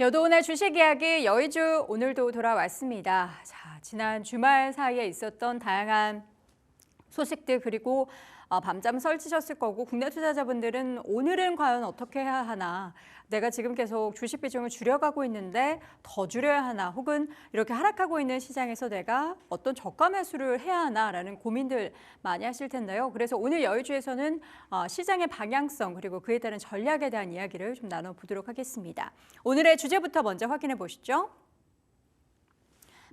여도온의 주식 이야기 여의주 오늘도 돌아왔습니다. 자, 지난 주말 사이에 있었던 다양한 소식들 그리고 밤잠 설치셨을 거고 국내 투자자분들은 오늘은 과연 어떻게 해야 하나, 내가 지금 계속 주식 비중을 줄여가고 있는데 더 줄여야 하나, 혹은 이렇게 하락하고 있는 시장에서 내가 어떤 저가 매수를 해야 하나라는 고민들 많이 하실 텐데요. 그래서 오늘 여의주에서는 시장의 방향성 그리고 그에 따른 전략에 대한 이야기를 좀 나눠보도록 하겠습니다. 오늘의 주제부터 먼저 확인해 보시죠.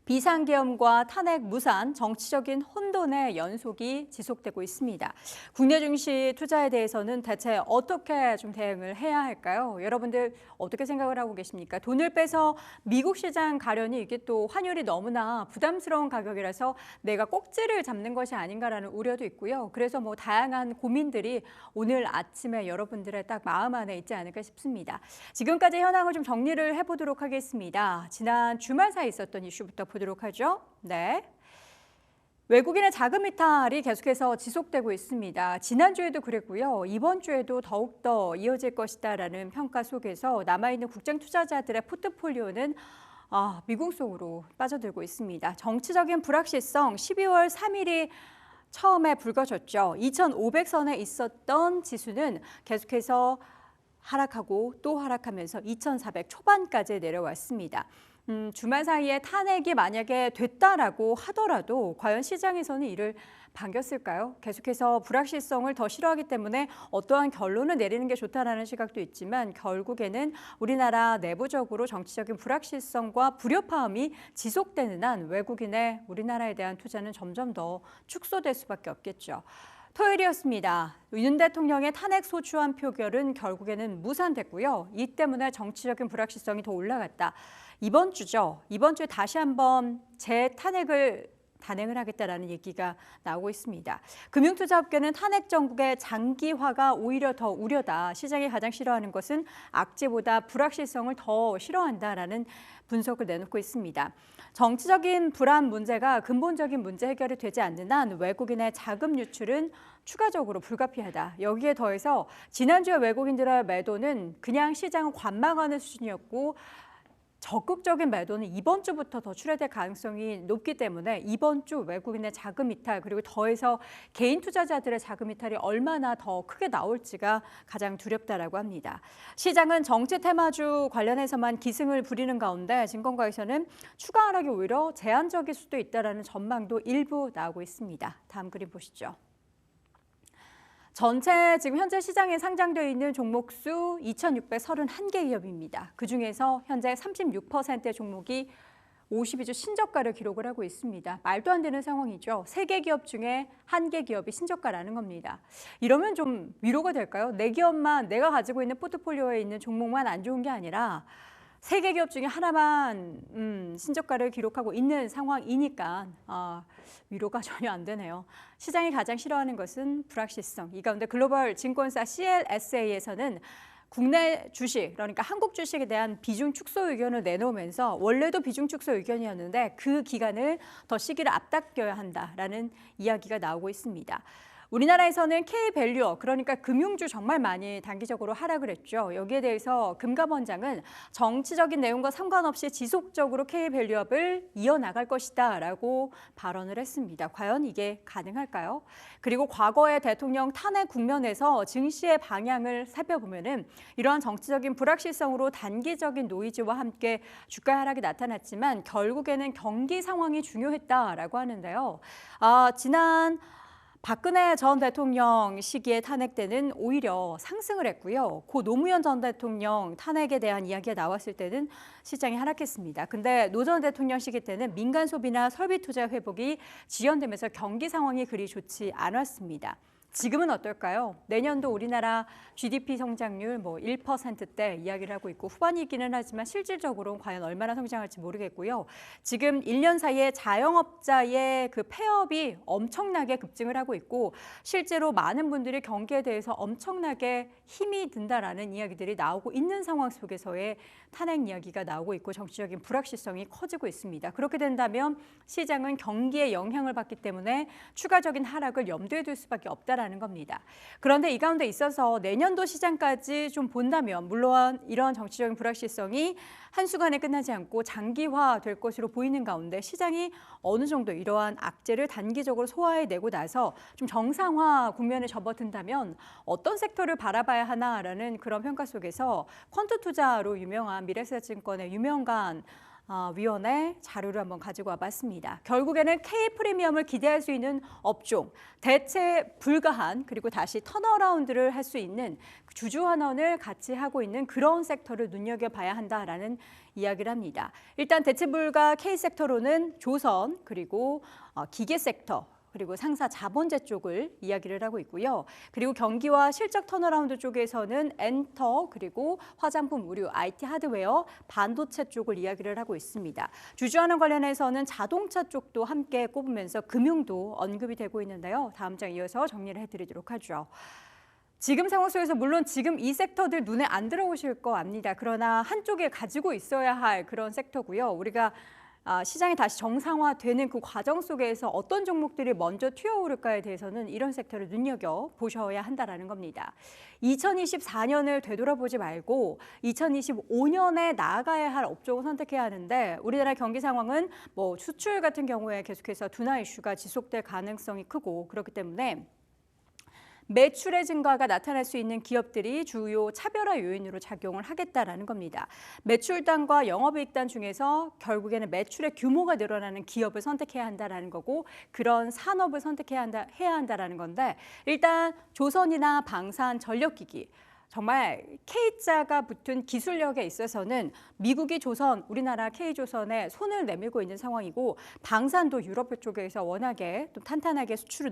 비상계엄과 탄핵 무산, 정치적인 혼돈의 연속이 지속되고 있습니다. 국내 증시 투자에 대해서는 대체 어떻게 좀 대응을 해야 할까요? 여러분들 어떻게 생각을 하고 계십니까? 돈을 빼서 미국 시장 가려니 이게 또 환율이 너무나 부담스러운 가격이라서 내가 꼭지를 잡는 것이 아닌가라는 우려도 있고요. 그래서 다양한 고민들이 오늘 아침에 여러분들의 딱 마음 안에 있지 않을까 싶습니다. 지금까지 현황을 좀 정리를 해보도록 하겠습니다. 지난 주말 사이 있었던 이슈부터 보도록 하죠. 네. 외국인의 자금 이탈이 계속해서 지속되고 있습니다. 지난주에도 그랬고요. 이번 주에도 더욱더 이어질 것이다라는 평가 속에서 남아있는 국장 투자자들의 포트폴리오는 미국 속으로 빠져들고 있습니다. 정치적인 불확실성 12월 3일이 처음에 불거졌죠. 2,500선에 있었던 지수는 계속해서 하락하고 또 하락하면서 2,400 초반까지 내려왔습니다. 주말 사이에 탄핵이 만약에 됐다라고 하더라도 과연 시장에서는 이를 반겼을까요? 계속해서 불확실성을 더 싫어하기 때문에 어떠한 결론을 내리는 게 좋다라는 시각도 있지만 결국에는 우리나라 내부적으로 정치적인 불확실성과 불협화음이 지속되는 한 외국인의 우리나라에 대한 투자는 점점 더 축소될 수밖에 없겠죠. 토요일이었습니다. 윤 대통령의 탄핵 소추안 표결은 결국에는 무산됐고요. 이 때문에 정치적인 불확실성이 더 올라갔다. 이번 주죠. 이번 주에 다시 한번 재탄핵을 단행을 하겠다라는 얘기가 나오고 있습니다. 금융투자업계는 탄핵 정국의 장기화가 오히려 더 우려다. 시장이 가장 싫어하는 것은 악재보다 불확실성을 더 싫어한다라는 분석을 내놓고 있습니다. 정치적인 불안 문제가 근본적인 문제 해결이 되지 않는 한 외국인의 자금 유출은 추가적으로 불가피하다. 여기에 더해서 지난주에 외국인들의 매도는 그냥 시장을 관망하는 수준이었고 적극적인 매도는 이번 주부터 더 출회될 가능성이 높기 때문에 이번 주 외국인의 자금 이탈 그리고 더해서 개인 투자자들의 자금 이탈이 얼마나 더 크게 나올지가 가장 두렵다라고 합니다. 시장은 정치 테마주 관련해서만 기승을 부리는 가운데 증권가에서는 추가 하락이 오히려 제한적일 수도 있다라는 전망도 일부 나오고 있습니다. 다음 그림 보시죠. 전체 지금 현재 시장에 상장되어 있는 종목 수 2,631개 기업입니다. 그중에서 현재 36%의 종목이 52주 신저가를 기록을 하고 있습니다. 말도 안 되는 상황이죠. 3개 기업 중에 1개 기업이 신저가라는 겁니다. 이러면 좀 위로가 될까요? 내 기업만, 내가 가지고 있는 포트폴리오에 있는 종목만 안 좋은 게 아니라 3개 기업 중에 하나만 신저가를 기록하고 있는 상황이니까 위로가 전혀 안 되네요. 시장이 가장 싫어하는 것은 불확실성. 이 가운데 글로벌 증권사 CLSA에서는 국내 주식, 그러니까 한국 주식에 대한 비중 축소 의견을 내놓으면서 원래도 비중 축소 의견이었는데 그 기간을 더 시기를 앞당겨야 한다라는 이야기가 나오고 있습니다. 우리나라에서는 K밸류업, 그러니까 금융주 정말 많이 단기적으로 하락을 했죠. 여기에 대해서 금감원장은 정치적인 내용과 상관없이 지속적으로 K밸류업을 이어나갈 것이다 라고 발언을 했습니다. 과연 이게 가능할까요? 그리고 과거의 대통령 탄핵 국면에서 증시의 방향을 살펴보면은 이러한 정치적인 불확실성으로 단기적인 노이즈와 함께 주가 하락이 나타났지만 결국에는 경기 상황이 중요했다라고 하는데요. 지난 박근혜 전 대통령 시기에 탄핵 때는 오히려 상승을 했고요. 고 노무현 전 대통령 탄핵에 대한 이야기가 나왔을 때는 시장이 하락했습니다. 근데 노 전 대통령 시기 때는 민간 소비나 설비 투자 회복이 지연되면서 경기 상황이 그리 좋지 않았습니다. 지금은 어떨까요? 내년도 우리나라 GDP 성장률 1%대 이야기를 하고 있고 후반이기는 하지만 실질적으로는 과연 얼마나 성장할지 모르겠고요. 지금 1년 사이에 자영업자의 그 폐업이 엄청나게 급증을 하고 있고 실제로 많은 분들이 경기에 대해서 엄청나게 힘이 든다라는 이야기들이 나오고 있는 상황 속에서의 탄핵 이야기가 나오고 있고 정치적인 불확실성이 커지고 있습니다. 그렇게 된다면 시장은 경기에 영향을 받기 때문에 추가적인 하락을 염두에 둘 수밖에 없다. 있다라는 겁니다. 그런데 이 가운데 있어서 내년도 시장까지 좀 본다면 물론 이런 정치적인 불확실성이 한순간에 끝나지 않고 장기화될 것으로 보이는 가운데 시장이 어느 정도 이러한 악재를 단기적으로 소화해내고 나서 좀 정상화 국면에 접어든다면 어떤 섹터를 바라봐야 하나라는 그런 평가 속에서 퀀트 투자로 유명한 미래에셋증권의 유명관 위원회 자료를 한번 가지고 와봤습니다. 결국에는 K 프리미엄을 기대할 수 있는 업종, 대체 불가한 그리고 다시 턴어라운드를 할 수 있는 주주 환원을 같이 하고 있는 그런 섹터를 눈여겨봐야 한다라는 이야기를 합니다. 일단 대체 불가 K 섹터로는 조선 그리고 기계 섹터 그리고 상사 자본재 쪽을 이야기를 하고 있고요. 그리고 경기와 실적 턴어라운드 쪽에서는 엔터 그리고 화장품, 의류, IT 하드웨어, 반도체 쪽을 이야기를 하고 있습니다. 주주환원 관련해서는 자동차 쪽도 함께 꼽으면서 금융도 언급이 되고 있는데요. 다음 장 이어서 정리를 해드리도록 하죠. 지금 상황 속에서 물론 지금 이 섹터들 눈에 안 들어오실 거 압니다. 그러나 한쪽에 가지고 있어야 할 그런 섹터고요. 우리가 시장이 다시 정상화되는 그 과정 속에서 어떤 종목들이 먼저 튀어오를까에 대해서는 이런 섹터를 눈여겨보셔야 한다는 겁니다. 2024년을 되돌아보지 말고 2025년에 나아가야 할 업종을 선택해야 하는데 우리나라 경기 상황은 뭐 수출 같은 경우에 계속해서 둔화 이슈가 지속될 가능성이 크고 그렇기 때문에 매출의 증가가 나타날 수 있는 기업들이 주요 차별화 요인으로 작용을 하겠다라는 겁니다. 매출단과 영업이익단 중에서 결국에는 매출의 규모가 늘어나는 기업을 선택해야 한다라는 거고 그런 산업을 선택해야 한다라는 건데 일단 조선이나 방산, 전력기기 정말 K자가 붙은 기술력에 있어서는 미국이 조선, 우리나라 K조선에 손을 내밀고 있는 상황이고 방산도 유럽 쪽에서 워낙에 또 탄탄하게 수출을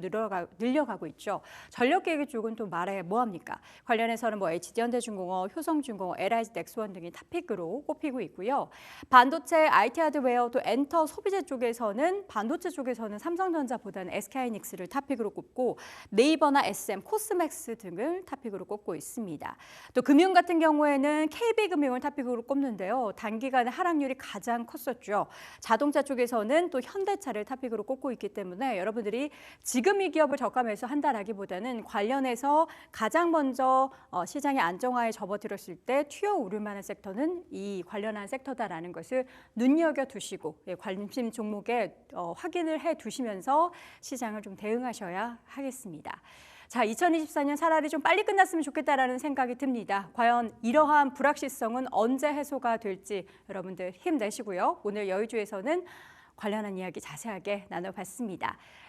늘려가고 있죠. 전력기기 쪽은 또 말해 뭐합니까? 관련해서는 뭐 HD현대중공업, 효성중공업, LIG 넥스원 등이 탑픽으로 꼽히고 있고요. 반도체, IT 하드웨어, 또 엔터 소비재 쪽에서는 반도체 쪽에서는 삼성전자보다는 SK하이닉스를 탑픽으로 꼽고 네이버나 SM, 코스맥스 등을 탑픽으로 꼽고 있습니다. 또 금융 같은 경우에는 KB금융을 탑픽으로 꼽는데요. 단기간에 하락률이 가장 컸었죠. 자동차 쪽에서는 또 현대차를 탑픽으로 꼽고 있기 때문에 여러분들이 지금 이 기업을 적감해서 한다라기보다는 관련해서 가장 먼저 시장의 안정화에 접어들었을 때 튀어오를 만한 섹터는 이 관련한 섹터다라는 것을 눈여겨두시고 관심 종목에 확인을 해두시면서 시장을 좀 대응하셔야 하겠습니다. 자, 2024년 차라리 좀 빨리 끝났으면 좋겠다라는 생각이 듭니다. 과연 이러한 불확실성은 언제 해소가 될지 여러분들 힘내시고요. 오늘 여의주에서는 관련한 이야기 자세하게 나눠봤습니다.